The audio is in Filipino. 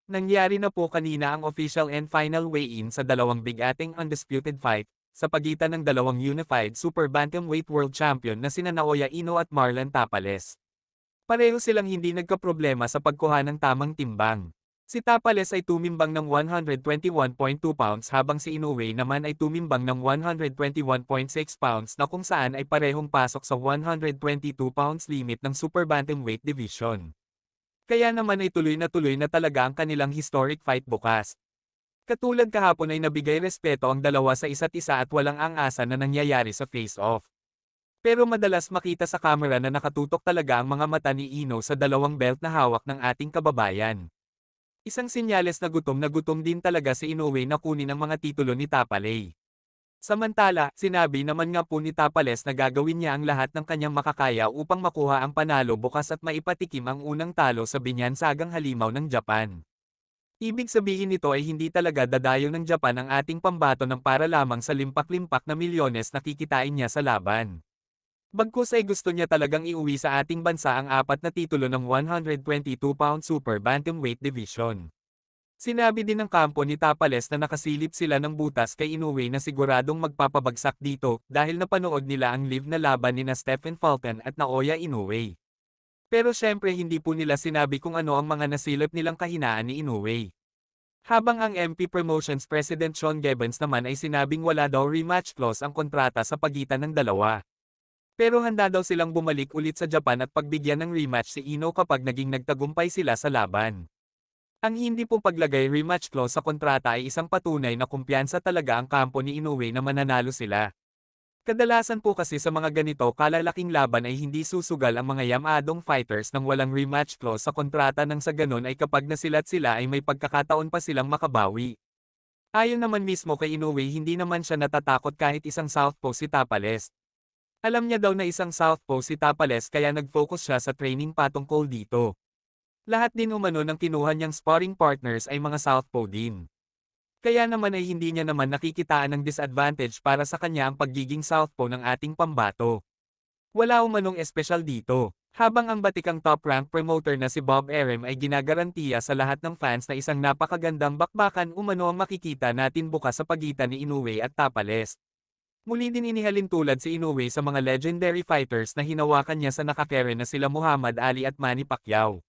Nangyari na po kanina ang official and final weigh-in sa dalawang bigating undisputed fight, sa pagitan ng dalawang unified super bantamweight world champion na sina Naoya Inoue at Marlon Tapales. Pareho silang hindi nagkaproblema sa pagkuha ng tamang timbang. Si Tapales ay tumimbang ng 121.2 pounds habang si Inoue naman ay tumimbang ng 121.6 pounds na kung saan ay parehong pasok sa 122 pounds limit ng super bantamweight division. Kaya naman ay tuloy na talaga ang kanilang historic fight bukas. Katulad kahapon ay nabigay respeto ang dalawa sa isa't isa at walang ang-asa na nangyayari sa face-off. Pero madalas makita sa kamera na nakatutok talaga ang mga mata ni Ino sa dalawang belt na hawak ng ating kababayan. Isang senyales na gutom din talaga si Inoue na kunin ang mga titulo ni Tapalay. Samantala, sinabi naman nga po ni Tapales na gagawin niya ang lahat ng kanyang makakaya upang makuha ang panalo bukas at maipatikim ang unang talo sa binyansagang halimaw ng Japan. Ibig sabihin nito ay hindi talaga dadayo ng Japan ang ating pambato ng para lamang sa limpak-limpak na milyones na kikitain niya sa laban. Bagkus ay gusto niya talagang iuwi sa ating bansa ang apat na titulo ng 122-pound super bantamweight division. Sinabi din ng kampo ni Tapales na nakasilip sila ng butas kay Inoue na siguradong magpapabagsak dito dahil napanood nila ang live na laban nina Stephen Fulton at Naoya Inoue. Pero syempre hindi po nila sinabi kung ano ang mga nasilip nilang kahinaan ni Inoue. Habang ang MP Promotions President Sean Gibbons naman ay sinabing wala daw rematch clause ang kontrata sa pagitan ng dalawa. Pero handa daw silang bumalik ulit sa Japan at pagbigyan ng rematch si Ino kapag naging nagtagumpay sila sa laban. Ang hindi po paglagay rematch clause sa kontrata ay isang patunay na kumpiyansa talaga ang kampo ni Inoue na mananalo sila. Kadalasan po kasi sa mga ganito kalalaking laban ay hindi susugal ang mga yamadong fighters nang walang rematch clause sa kontrata nang sa ganon ay kapag nasilat sila ay may pagkakataon pa silang makabawi. Ayon naman mismo kay Inoue hindi naman siya natatakot kahit isang southpaw si Tapales. Alam niya daw na isang southpaw si Tapales kaya nag-focus siya sa training patungkol dito. Lahat din umano ng kinuha niyang sparring partners ay mga southpaw din. Kaya naman ay hindi niya naman nakikitaan ng disadvantage para sa kanya ang pagiging southpaw ng ating pambato. Wala umanong espesyal dito. Habang ang batikang top-rank promoter na si Bob Arum ay ginagarantiya sa lahat ng fans na isang napakagandang bakbakan umano ang makikita natin bukas sa pagitan ni Inoue at Tapales. Muli din inihalin tulad si Inoue sa mga legendary fighters na hinawakan niya sa nakakere na sila Muhammad Ali at Manny Pacquiao.